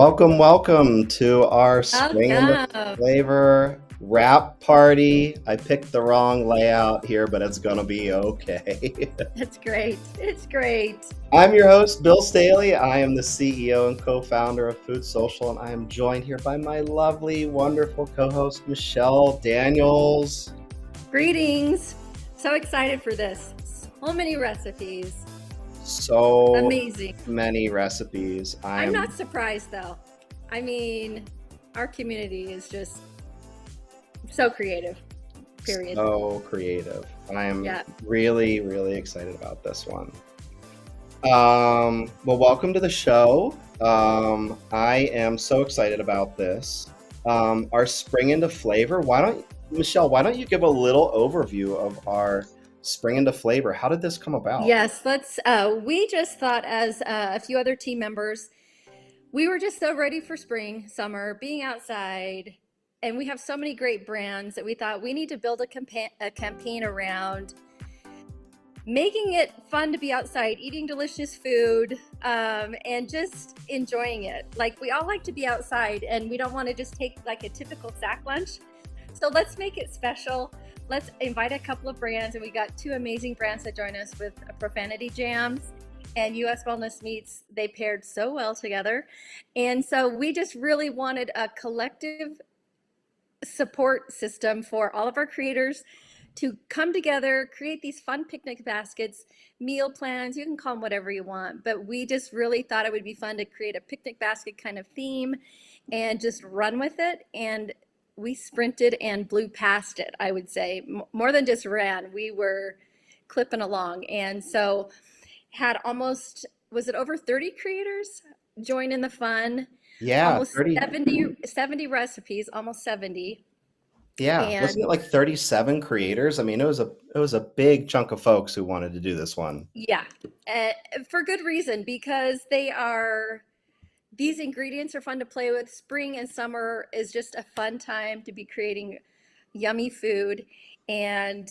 Welcome to our Spring into Welcome. Flavor wrap party. I picked the wrong layout here, but it's gonna be okay. That's great. It's great. I'm your host, Bill Staley. I am the CEO and co-founder of FoodSocial, and I am joined here by my lovely, wonderful co-host, Michelle Daniels. Greetings. So excited for this. So many recipes. So Amazing. many recipes. I'm not surprised though. I mean, our community is just so creative, period. so creative. I am Yeah. really, really excited about this one. Well, welcome to the show. I am so excited about this. Our spring into flavor. Michelle, why don't you give a little overview of our spring into flavor? How did this come about? Yes, we just thought as a few other team members, we were just so ready for spring, summer, being outside, and we have so many great brands that we thought we need to build a campaign around making it fun to be outside, eating delicious food, and just enjoying it. Like, we all like to be outside and we don't want to just take like a typical sack lunch. So let's make it special. Let's invite a couple of brands, and we got two amazing brands that join us with Profanity Jams and US Wellness Meats. They paired so well together. And so we just really wanted a collective support system for all of our creators to come together, create these fun picnic baskets, meal plans. You can call them whatever you want, but we just really thought it would be fun to create a picnic basket kind of theme and just run with it. And we sprinted and blew past it, I would say. More than just ran, we were clipping along. And so had almost, was it over 30 creators join in the fun? Yeah, Almost 30. 70 recipes, almost 70. Yeah, And wasn't it like 37 creators? I mean, it was a big chunk of folks who wanted to do this one. yeah, uh, for good reason, because these ingredients are fun to play with. Spring and summer is just a fun time to be creating yummy food, and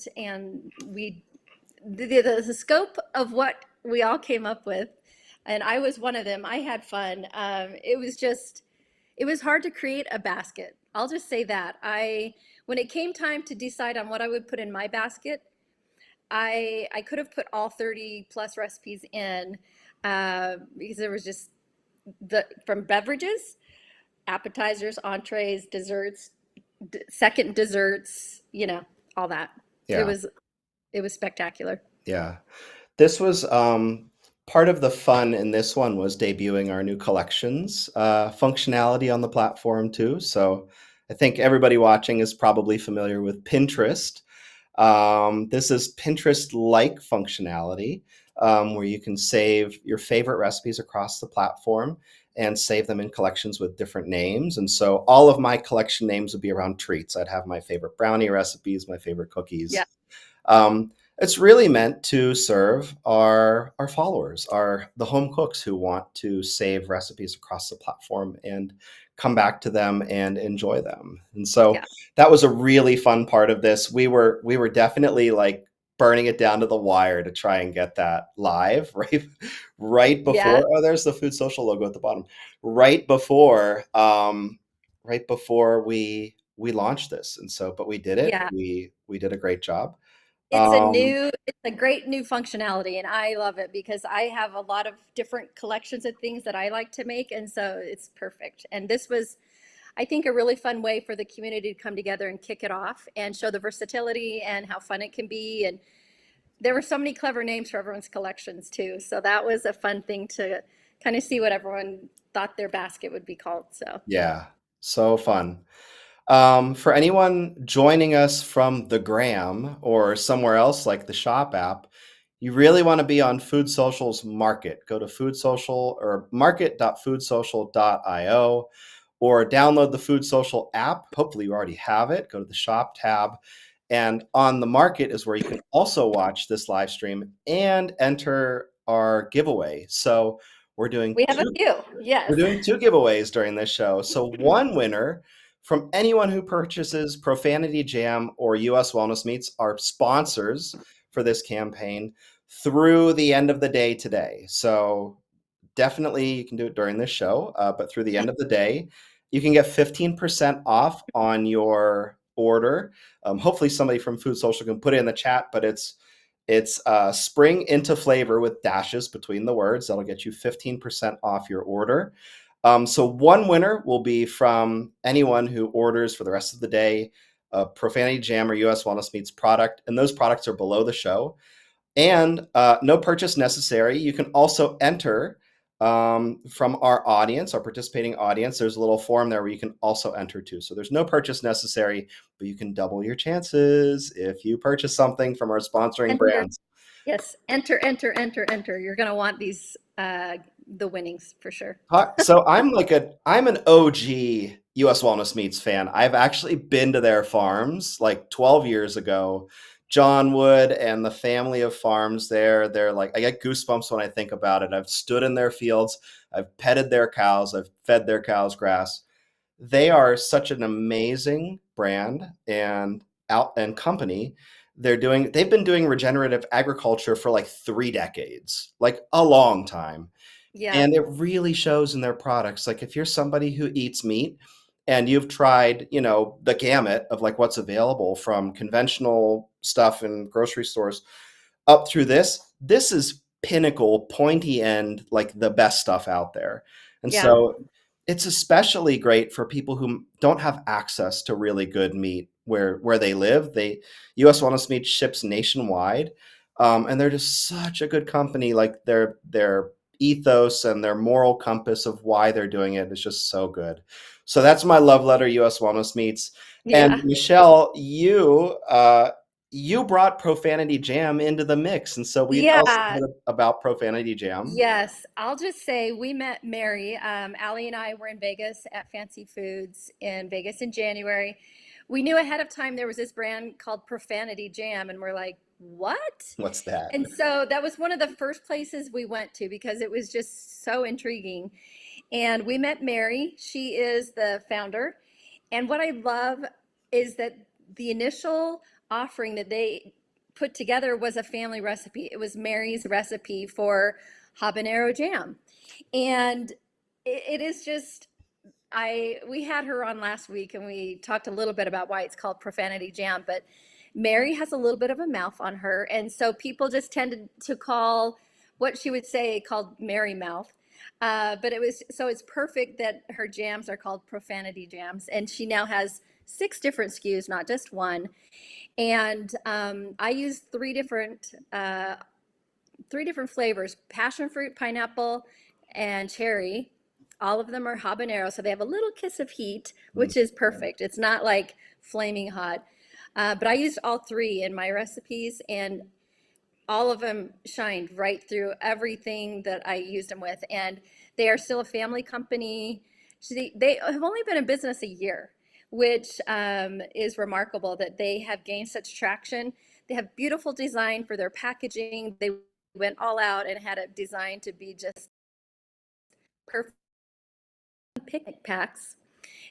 the scope of what we all came up with, and I was one of them. I had fun. It was hard to create a basket. I'll just say that. When it came time to decide on what I would put in my basket, I could have put all 30 plus recipes in, because there was just the from beverages, appetizers, entrees, desserts, second desserts, all that. It Yeah, was it was spectacular. yeah. This was part of the fun in this one was debuting our new collections functionality on the platform too. So I think everybody watching is probably familiar with Pinterest. This is Pinterest-like functionality where you can save your favorite recipes across the platform and save them in collections with different names. And so all of my collection names would be around treats. I'd have my favorite brownie recipes, my favorite cookies. Yeah. Um, it's really meant to serve our followers, the home cooks who want to save recipes across the platform and come back to them and enjoy them. And so Yeah. that was a really fun part of this. We were definitely like burning it down to the wire to try and get that live right Yeah. before. Oh, there's the Food Social logo at the bottom. Right before we launched this. And so, but we did it. Yeah. We did a great job. It's Um, it's a great new functionality, and I love it because I have a lot of different collections of things that I like to make, and so it's perfect. And this was, I think, a really fun way for the community to come together and kick it off and show the versatility and how fun it can be. And there were so many clever names for everyone's collections too. So that was a fun thing to kind of see what everyone thought their basket would be called. So yeah, so fun. For anyone joining us from the Gram or somewhere else like the Shop app, you really want to be on Food Social's Market. Go to Food Social or market.foodsocial.io or download the Food Social app. Hopefully you already have it. Go to the Shop tab. And on the Market is where you can also watch this live stream and enter our giveaway. So we're doing we have a two few. we're Yes. doing two giveaways during this show. So one winner from anyone who purchases Profanity Jam or US Wellness Meats are sponsors for this campaign through the end of the day today. So definitely you can do it during this show, but through the end of the day, you can get 15% off on your order. Hopefully somebody from Food Social can put it in the chat, but it's spring into flavor with dashes between the words. That'll get you 15% off your order. So one winner will be from anyone who orders for the rest of the day a Profanity Jam or US Wellness Meats product, and those products are below the show. And no purchase necessary. You can also enter from our audience, our participating audience. There's a little form there where you can also enter too. So there's no purchase necessary, but you can double your chances if you purchase something from our sponsoring Enter. brands. Yes, enter, enter, enter, enter. You're going to want these, the winnings for sure. So I'm an OG US Wellness Meats fan. I've actually been to their farms like 12 years ago. John Wood and the family of farms there, they're like, I get goosebumps when I think about it. I've stood in their fields, I've petted their cows, I've fed their cows grass. They are such an amazing brand and company. They've been doing regenerative agriculture for like 3 decades, like a long time. Yeah. And it really shows in their products. Like if you're somebody who eats meat and you've tried, the gamut of like what's available from conventional stuff in grocery stores up through this is pinnacle, pointy end, like the best stuff out there. And Yeah. so it's especially great for people who don't have access to really good meat where they live. US Wellness Meat ships nationwide. And they're just such a good company. Like their ethos and their moral compass of why they're doing it is just so good. So that's my love letter, US Wellness Meats. And Yeah. Michelle, you brought Profanity Jam into the mix, and so we tell us a Yeah. bit about Profanity Jam. Yes, I'll just say we met Mary. Allie and I were in Vegas at Fancy Foods in Vegas in January. We knew ahead of time there was this brand called Profanity Jam, and we're like, what? What's that? And so that was one of the first places we went to because it was just so intriguing. And we met Mary. She is the founder. And what I love is that the initial offering that they put together was a family recipe. It was Mary's recipe for habanero jam. And it is just, we had her on last week and we talked a little bit about why it's called Profanity Jam, but Mary has a little bit of a mouth on her. And so people just tended to call what she would say called Mary Mouth. But it's perfect that her jams are called Profanity Jams. And she now has 6 different SKUs, not just one. And I use three different flavors: passion fruit, pineapple, and cherry. All of them are habanero, so they have a little kiss of heat, which is perfect. It's not like flaming hot. But I used all 3 in my recipes, and all of them shined right through everything that I used them with. And they are still a family company. They have only been in business a year, which is remarkable that they have gained such traction. They have beautiful design for their packaging. They went all out and had it designed to be just perfect picnic packs.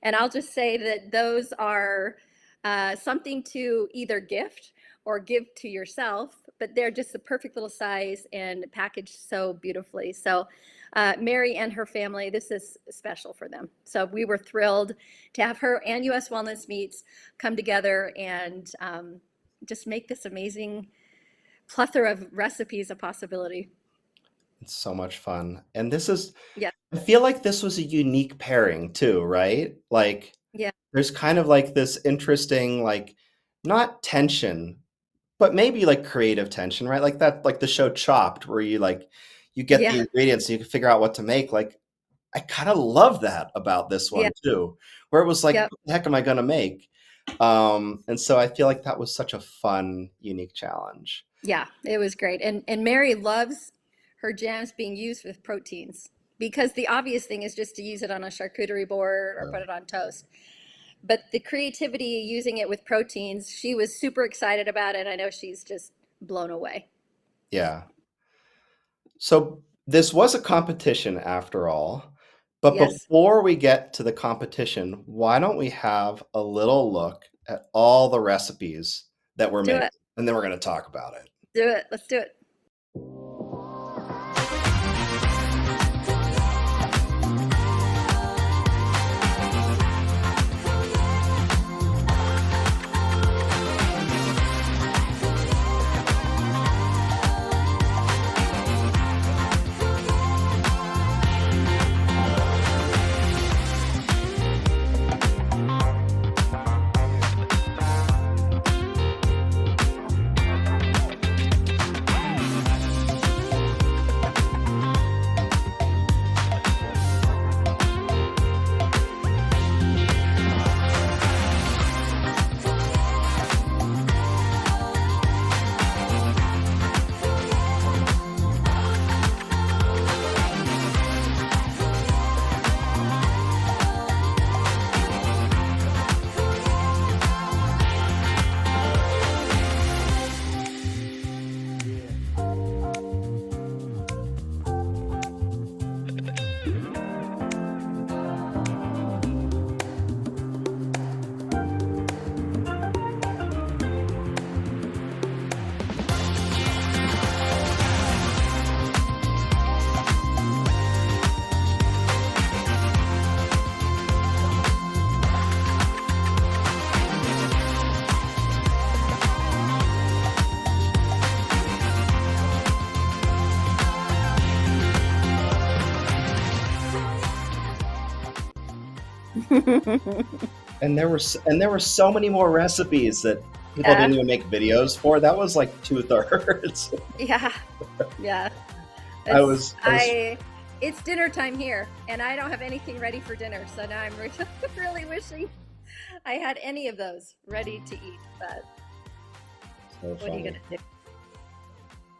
And I'll just say that those are something to either gift or give to yourself, but they're just the perfect little size and packaged so beautifully. So Mary and her family, this is special for them. So we were thrilled to have her and US Wellness Meats come together and just make this amazing plethora of recipes a possibility. It's so much fun. And Yeah, I feel like this was a unique pairing too, right? Like yeah, there's kind of like this interesting, like not tension, but maybe like creative tension, right? Like that, like the show Chopped, where you get the yeah, ingredients, and you can figure out what to make. Like I kind of love that about this yeah, one too, where it was like, yep. what the heck am I going to make? And so I feel like that was such a fun, unique challenge. Yeah, it was great. And Mary loves her jams being used with proteins because the obvious thing is just to use it on a charcuterie board or put it on toast. But the creativity using it with proteins, she was super excited about it. I know she's just blown away. Yeah. So this was a competition after all. But Yes, before we get to the competition, why don't we have a little look at all the recipes that were do made? it. And then we're going to talk about it. Do it. Let's do it. And there were so many more recipes that people Yeah, didn't even make videos for. That was like 2/3. yeah, yeah. I It's was I was I. It's dinner time here, and I don't have anything ready for dinner. So now I'm really wishing I had any of those ready to eat. But so what are you funny. gonna do?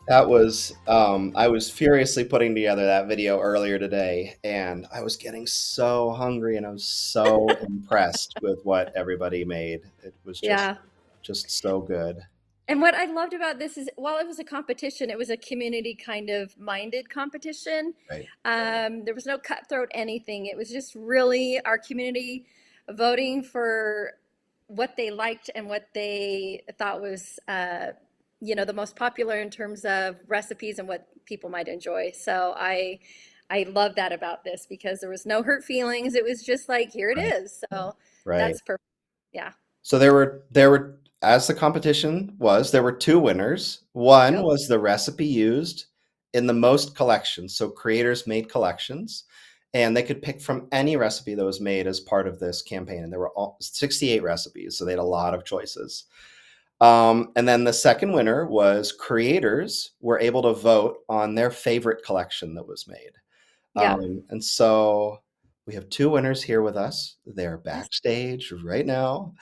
That was I was furiously putting together that video earlier today, and I was getting so hungry, and I was so impressed with what everybody made. It was Yeah. just so good. And what I loved about this is, while it was a competition, it was a community kind of minded competition. Right. There was no cutthroat anything. It was just really our community voting for what they liked and what they thought was, the most popular in terms of recipes and what people might enjoy. So I love that about this because there was no hurt feelings. It was just like, here it Right. is. So Right. that's perfect. Yeah. So there were as the competition was, there were two winners. One Yep. was the recipe used in the most collections. So creators made collections and they could pick from any recipe that was made as part of this campaign. And there were 68 recipes, so they had a lot of choices. And then the second winner was creators were able to vote on their favorite collection that was made. Yeah. And so we have two winners here with us. They're Yes. backstage right now.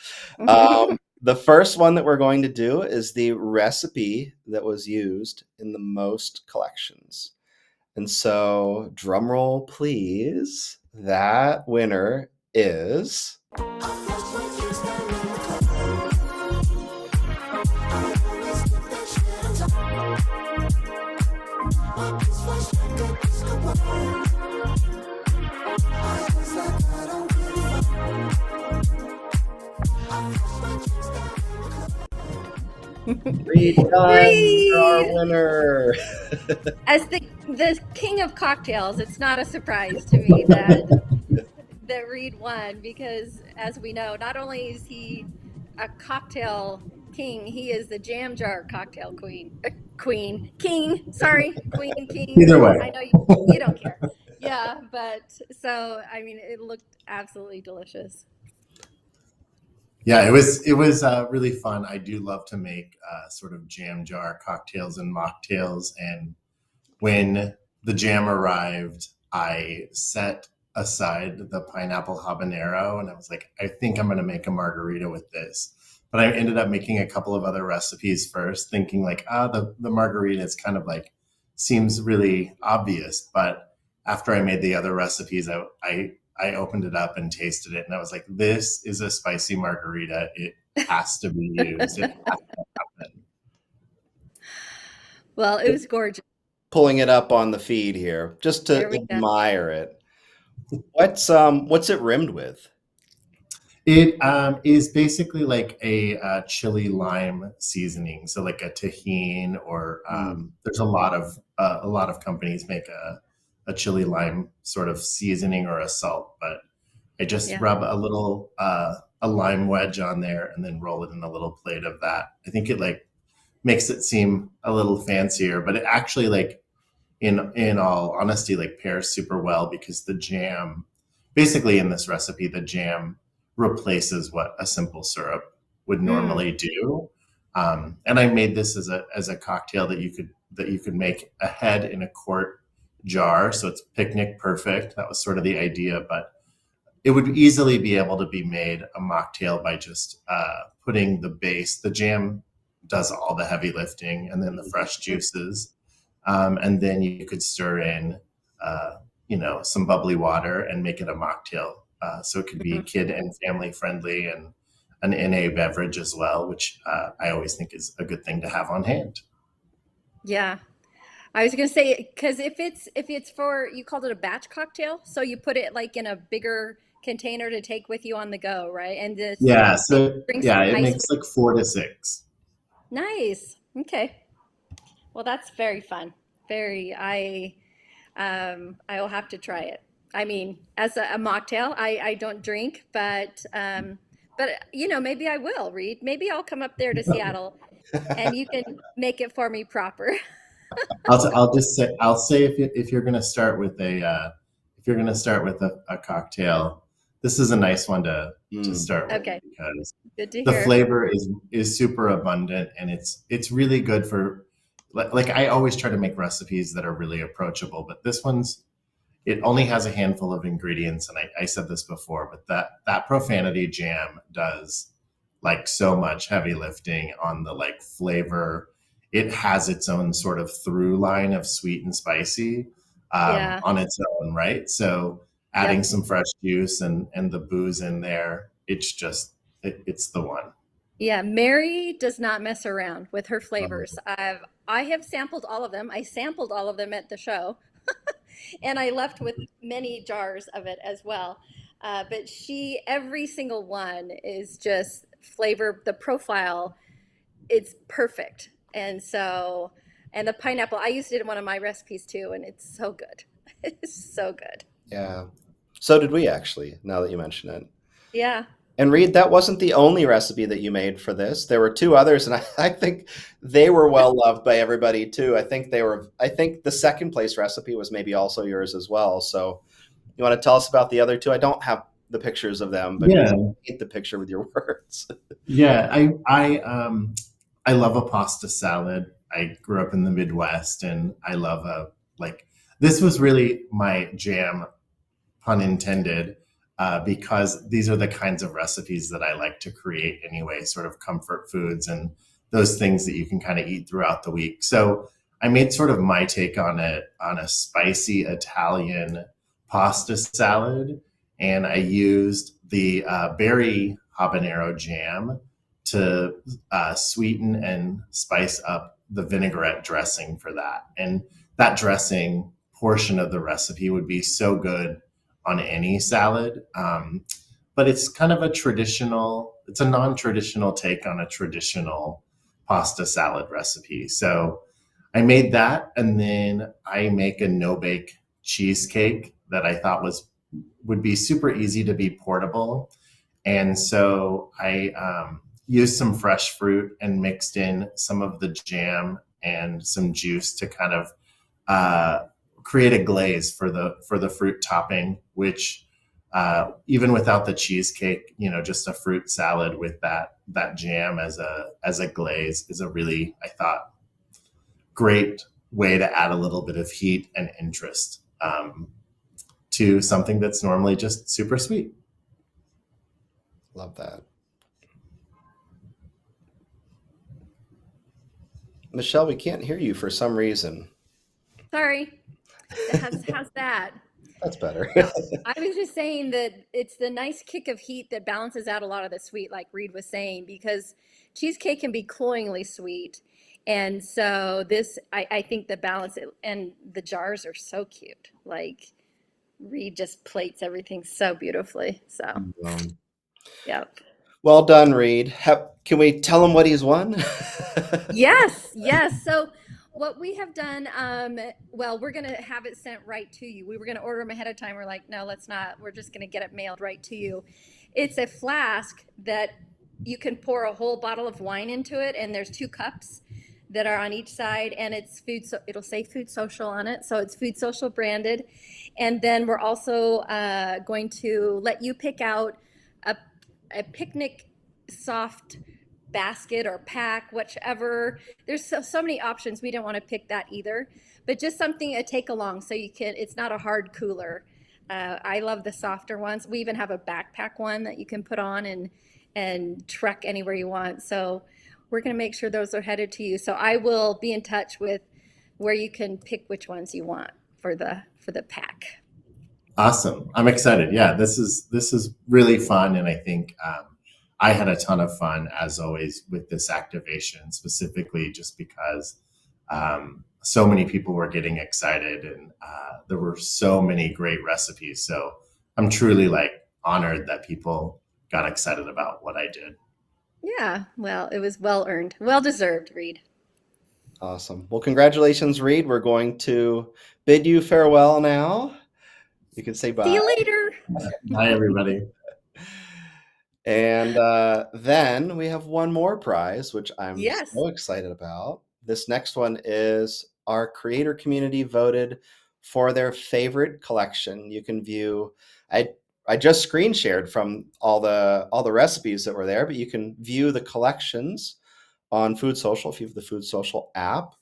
The first one that we're going to do is the recipe that was used in the most collections. And so, drum roll, please. That winner is. Reed Dunn, you're our Reed, winner. as the king of cocktails, it's not a surprise to me that Reed won because, as we know, not only is he a cocktail king, he is the jam jar cocktail queen. Queen, king, sorry, queen, king. Either way. I know you don't care. Yeah, but so I mean, it looked absolutely delicious. Yeah, it was really fun. I do love to make sort of jam jar cocktails and mocktails. And when the jam arrived, I set aside the pineapple habanero, and I was like, I think I'm going to make a margarita with this. But I ended up making a couple of other recipes first, thinking like, the margarita is kind of like seems really obvious. But after I made the other recipes, I opened it up and tasted it, and I was like, "This is a spicy margarita. It has to be used. It has to happen." Well, it was gorgeous. Pulling it up on the feed here just to There we go. admire it. What's it rimmed with? It is basically like a chili lime seasoning, so like a tahine, or Mm, there's a lot of companies make a chili lime sort of seasoning or a salt, but I just Yeah. rub a lime wedge on there and then roll it in a little plate of that. I think it like makes it seem a little fancier, but it actually like in all honesty like pairs super well because the jam basically in this recipe the jam replaces what a simple syrup would Mm. normally do. And I made this as a cocktail that you could make ahead in a quart jar, so it's picnic perfect. That was sort of the idea, but it would easily be able to be made a mocktail by just putting the base. The jam does all the heavy lifting, and then the fresh juices, and then you could stir in, some bubbly water and make it a mocktail. So it could be Mhm. kid and family friendly, and an NA beverage as well, which I always think is a good thing to have on hand. Yeah. I was gonna say, because if it's for, you called it a batch cocktail, so you put it like in a bigger container to take with you on the go, right? And just Yeah, maybe so bring some yeah, it ice makes with. like 4 to 6. Nice. Okay. Well, that's very fun. Very. I will have to try it. I mean, as a mocktail, I don't drink, but maybe I will, Reed. Maybe I'll come up there to Seattle and you can make it for me proper. I'll just say if you're going to start with a if you're going to start with a cocktail, this is a nice one to Mm. start with Okay, because good to the hear. flavor is super abundant, and it's really good for like I always try to make recipes that are really approachable, but this one's it only has a handful of ingredients, and I said this before, but that profanity jam does like so much heavy lifting on the like flavor. It has its own sort of through line of sweet and spicy Yeah. on its own, right? So adding Yep. some fresh juice and the booze in there, it's just it's the one. Yeah, Mary does not mess around with her flavors. I have sampled all of them. I sampled all of them at the show, and I left with many jars of it as well. But every single one is just flavor. The profile, it's perfect. And so, and the pineapple, I used it in one of my recipes too, and it's so good. It's so good. Yeah. So did we actually, now that you mention it. Yeah. And Reed, that wasn't the only recipe that you made for this. There were two others, and I think they were well loved by everybody too. I think the second place recipe was maybe also yours as well. So you want to tell us about the other two? I don't have the pictures of them, but Yeah, paint the picture with your words. yeah. I love a pasta salad. I grew up in the Midwest, and I love a like this was really my jam, pun intended, because these are the kinds of recipes that I like to create anyway, sort of comfort foods and those things that you can kind of eat throughout the week. So I made sort of my take on it on a spicy Italian pasta salad, and I used the berry habanero jam to sweeten and spice up the vinaigrette dressing for that. And that dressing portion of the recipe would be so good on any salad. But it's kind of it's a non-traditional take on a traditional pasta salad recipe. So I made that, and then I make a no-bake cheesecake that I thought would be super easy to be portable. And so I used some fresh fruit and mixed in some of the jam and some juice to kind of create a glaze for the fruit topping, which even without the cheesecake, just a fruit salad with that jam as a glaze is a really, I thought, great way to add a little bit of heat and interest to something that's normally just super sweet. Love that. Michelle, we can't hear you for some reason. Sorry. How's that? That's better. I was just saying that it's the nice kick of heat that balances out a lot of the sweet, like Reed was saying, because cheesecake can be cloyingly sweet. And so I think the balance, and the jars are so cute. Like Reed just plates everything so beautifully. So, Um, yeah. well done, Reed. Can we tell him what he's won? Yes, yes. So what we have done, well, we're gonna have it sent right to you. We were gonna order them ahead of time. We're like, no, let's not. We're just gonna get it mailed right to you. It's a flask that you can pour a whole bottle of wine into it, and there's 2 cups that are on each side, and it's food. So it'll say FoodSocial on it, so it's FoodSocial branded. And then we're also going to let you pick out a a picnic soft basket or pack, whichever. There's so many options. We don't want to pick that either, but just something to take along so you can, it's not a hard cooler. I love the softer ones. We even have a backpack one that you can put on and trek anywhere you want. So we're going to make sure those are headed to you. So I will be in touch with where you can pick which ones you want for the pack. Awesome. I'm excited. Yeah, this is really fun, and I think I had a ton of fun as always with this activation, specifically just because so many people were getting excited, and there were so many great recipes. So I'm truly like honored that people got excited about what I did. Yeah, well, it was well earned, well deserved, Reed. Awesome. Well, congratulations, Reed. We're going to bid you farewell now. You can say See bye. you later. Bye, everybody. And then we have one more prize, which I'm Yes. so excited about. This next one is our creator community voted for their favorite collection. You can view, I I just screen shared from all the recipes that were there, but you can view the collections on FoodSocial. If you have the FoodSocial app,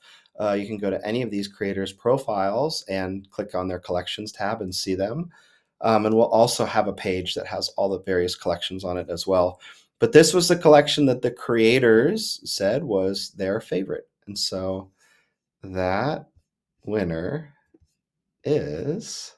you can go to any of these creators' profiles and click on their collections tab and see them. And we'll also have a page that has all the various collections on it as well. But this was the collection that the creators said was their favorite. And so that winner is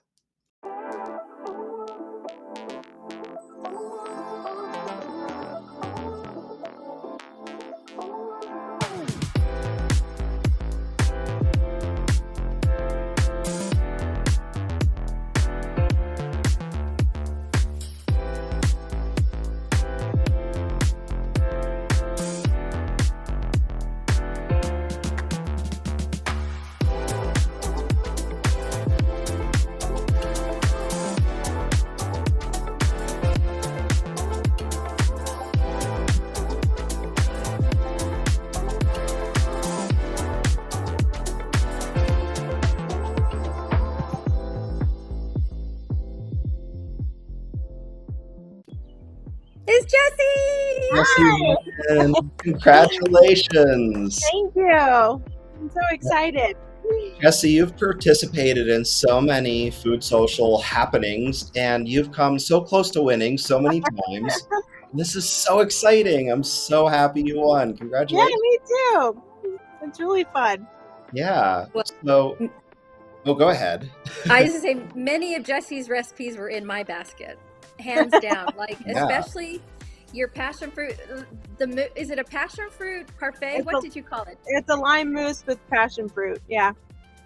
It's Jessi. Jessi. And congratulations. Thank you. I'm so excited. Jessi, you've participated in so many FoodSocial happenings and you've come so close to winning so many times. This is so exciting. I'm so happy you won. Yeah, Congratulations. me too. It's really fun. Yeah. Well- So, go ahead. I used to say many of Jessi's recipes were in my basket, hands down. Like Yeah. especially your passion fruit. Is it a passion fruit parfait? It's What a- did you call it? It's a lime mousse with passion fruit. Yeah.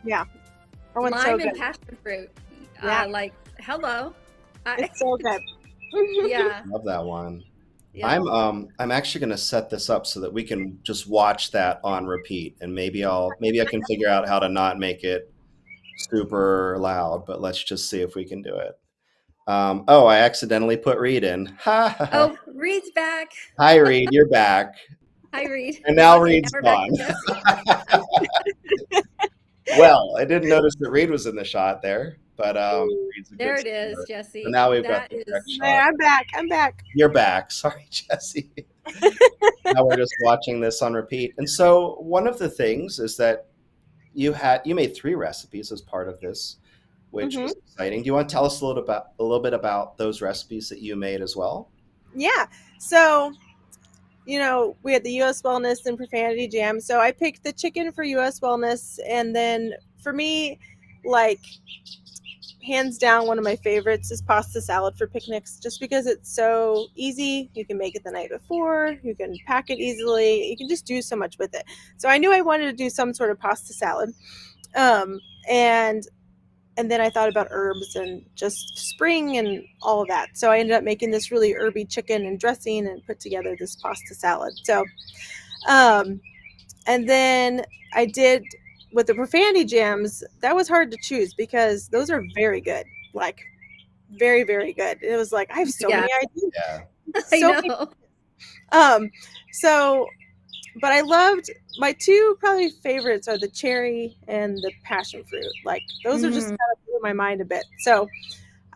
That one's so Lime good. and passion fruit. Yeah. Like hello. It's so good. Yeah. Love that one. Yeah. I'm actually going to set this up so that we can just watch that on repeat, and maybe I can figure out how to not make it super loud, but let's just see if we can do it. I accidentally put Reed in. Ha, ha, ha. Oh, Reed's back. Hi, Reed, you're back. Hi, Reed. And now Okay, Reed's we're back gone. to Jessi. Well, I didn't notice that Reed was in the shot there, but Reed's a good There it is, sport. Jessi. So now we've got That the is- correct Yeah, shot. I'm back. You're back. Sorry, Jessi. Now we're just watching this on repeat. And so one of the things is that you made 3 recipes as part of this, which was exciting. Do you want to tell us a little bit about those recipes that you made as well? Yeah. So, we had the U.S. Wellness and Profanity Jam. So I picked the chicken for U.S. Wellness. And then for me, like, hands down, one of my favorites is pasta salad for picnics, just because it's so easy. You can make it the night before. You can pack it easily. You can just do so much with it. So I knew I wanted to do some sort of pasta salad. And then I thought about herbs and just spring and all of that. So I ended up making this really herby chicken and dressing and put together this pasta salad. So, and then I did with the profanity jams. That was hard to choose because those are very good, like very, very good. It was like I have so Yeah. many ideas. Yeah. I So many- know. But I loved my 2 probably favorites are the cherry and the passion fruit. Like those are just kind of blew my mind a bit. So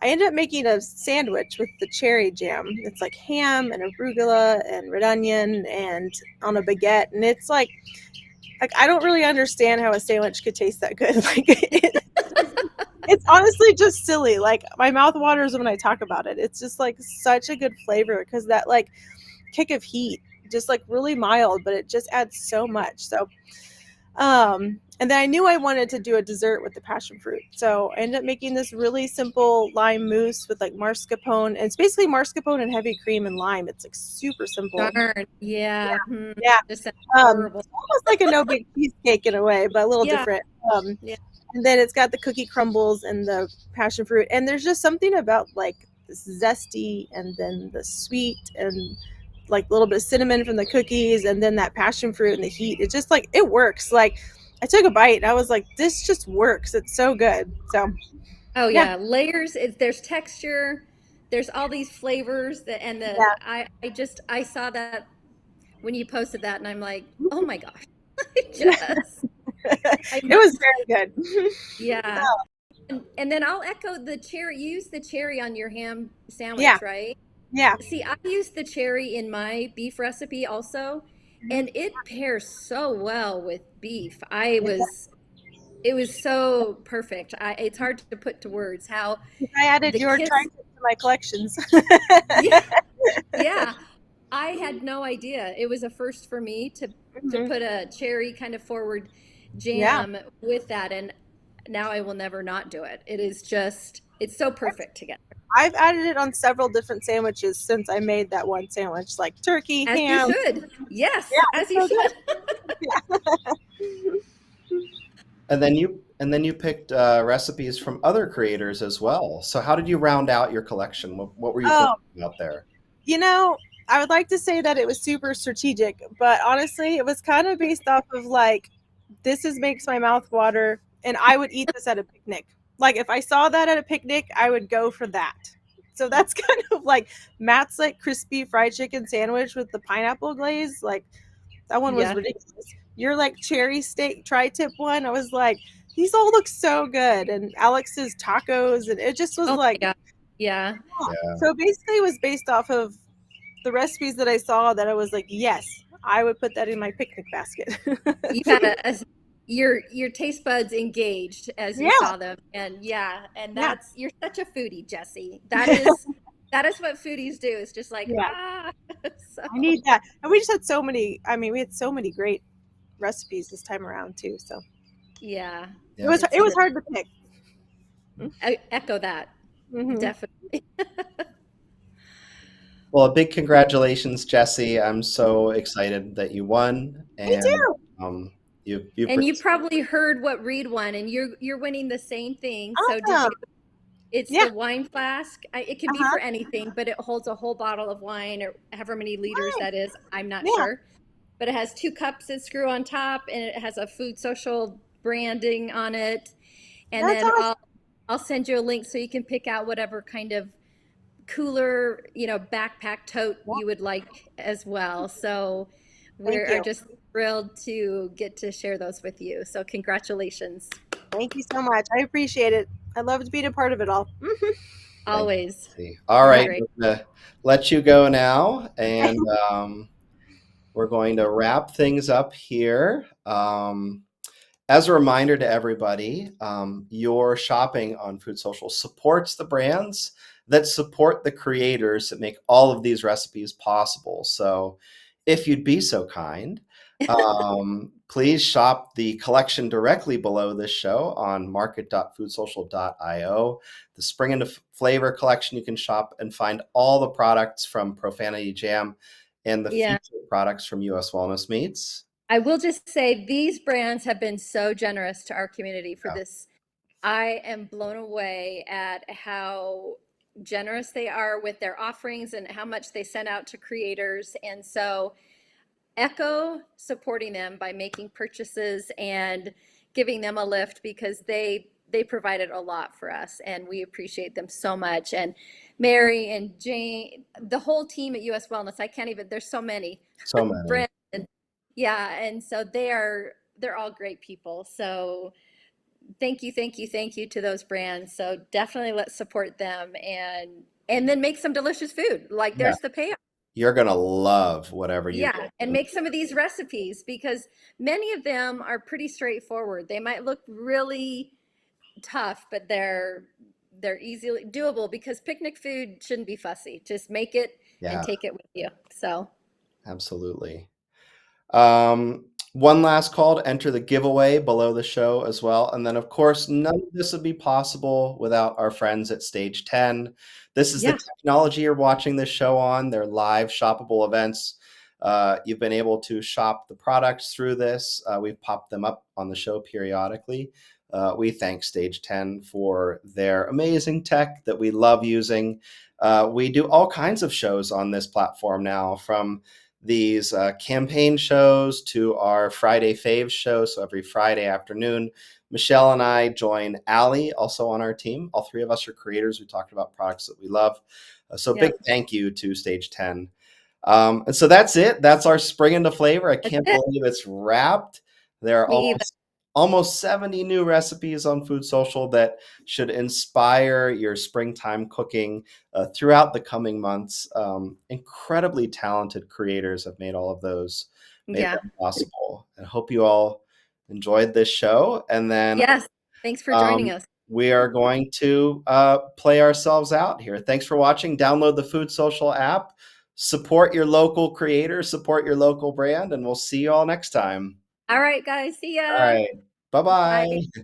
I ended up making a sandwich with the cherry jam. It's like ham and arugula and red onion and on a baguette. And it's like I don't really understand how a sandwich could taste that good. Like it's honestly just silly. Like my mouth waters when I talk about it. It's just like such a good flavor because that like kick of heat, just like really mild, but it just adds so much. So, and then I knew I wanted to do a dessert with the passion fruit. So I ended up making this really simple lime mousse with like mascarpone. And it's basically mascarpone and heavy cream and lime. It's like super simple. Darn. Yeah. Yeah. Just sounds Um, horrible. Almost like a no bake cheesecake in a way, but a little Yeah. different. Yeah. And then it's got the cookie crumbles and the passion fruit. And there's just something about like this zesty and then the sweet and like a little bit of cinnamon from the cookies and then that passion fruit and the heat. It just like, it works. Like I took a bite and I was like, this just works. It's so good. So Oh Yeah. yeah, layers. There's texture. There's all these flavors and the Yeah. I saw that when you posted that and I'm like, oh my gosh, I it was very good. yeah. And then I'll echo the cherry. You use the cherry on your ham Yeah, sandwich, right? yeah. See, I use the cherry in my beef recipe also, Mhm. and it pairs so well with beef. It It was so perfect. It's hard to put to words how does. I added the your kids, tri-tip to my collections. yeah, yeah. I had no idea. It was a first for me to Mhm. put a cherry kind of forward Yeah, jam with that, and now I will never not do it. It is just it's so perfect together. I've added it on several different sandwiches since I made that one sandwich, like turkey, As you ham. should. Yeah, Yes, it's as you so good. should. And then you picked recipes from other creators as well. So how did you round out your collection? What were you Oh, thinking out there? you know, I would like to say that it was super strategic, but honestly, it was kind of based off of like, this is makes my mouth water, and I would eat this at a picnic. Like if I saw that at a picnic, I would go for that. So that's kind of like Matt's like crispy fried chicken sandwich with the pineapple glaze. Like that one was Yeah. ridiculous. Your like cherry steak tri-tip one, I was like, these all look so good. And Alex's tacos, and it just was Oh like, my God. Yeah. Yeah. so basically, it was based off of the recipes that I saw that I was like, yes, I would put that in my picnic basket. You had your taste buds engaged as you Yeah, saw them. And yeah, and yeah, that's you're such a foodie, Jessi. That is what foodies do. It's just like, yeah. so I need that. And we just had so many. I mean, we had so many great recipes this time around too. So yeah. it Yeah. was It's it was just hard to pick. I echo that. Mm-hmm. Definitely. Well, a big congratulations, Jessi. I'm so excited that you won, Me and too. you And you participated. probably heard what Reed won, and you're winning the same thing. So did you? Awesome. It's Yeah. the wine flask. It can Uh be huh. for anything, but it holds a whole bottle of wine or however many liters Nice. that is. I'm not Yeah. sure. But it has two cups that screw on top, and it has a FoodSocial branding on it. And That's then awesome. I'll send you a link so you can pick out whatever kind of cooler, backpack tote Yeah. you would like as well. So we Thank are you. just thrilled to get to share those with you. So congratulations. Thank you so much. I appreciate it. I loved being a part of it all. Thank Always. you, Jessi. All All right, right. we're gonna let you go now, Okay. and we're going to wrap things up here. As a reminder to everybody, your shopping on Food Social supports the brands that support the creators that make all of these recipes possible. So, if you'd be so kind, please shop the collection directly below this show on market.foodsocial.io. The Spring into Flavor collection, you can shop and find all the products from Profanity Jam and the Yeah. featured products from US Wellness Meats. I will just say these brands have been so generous to our community for Yeah. this. I am blown away at how generous they are with their offerings and how much they send out to creators. And so Echo supporting them by making purchases and giving them a lift because they provided a lot for us and we appreciate them so much. And Mary and Jane, the whole team at US Wellness, I can't even, there's so many. So many. Brent, and yeah, and so they're all great people. So thank you to those brands. So definitely let's support them and then make some delicious food. Like Yeah. there's the payoff. You're going to love whatever you Yeah, and make some of these recipes because many of them are pretty straightforward. They might look really tough, but they're easily doable because picnic food shouldn't be fussy. Just make it and Yeah, take it with you. So, absolutely. One last call to enter the giveaway below the show as well. And then, of course, none of this would be possible without our friends at Stage 10. This is the yeah. technology you're watching this show on. They're live shoppable events. You've been able to shop the products through this. We've popped them up on the show periodically. We thank Stage 10 for their amazing tech that we love using. We do all kinds of shows on this platform now, from these campaign shows to our Friday Faves show. So every Friday afternoon, Michelle and I join Allie also on our team. All three of us are creators. We talked about products that we love. So Yeah. big thank you to Stage 10. And so that's it. That's our Spring into Flavor. I That's can't it. believe it's wrapped. There are Me either. almost almost 70 new recipes on Food Social that should inspire your springtime cooking throughout the coming months. Incredibly talented creators have made all of those, made Yeah. them possible. I hope you all enjoyed this show. And then Yes. Thanks for joining us. we are going to play ourselves out here. Thanks for watching. Download the Food Social app. Support your local creators, support your local brand, and we'll see you all next time. All right, guys. See ya. All right. Bye-bye. Bye.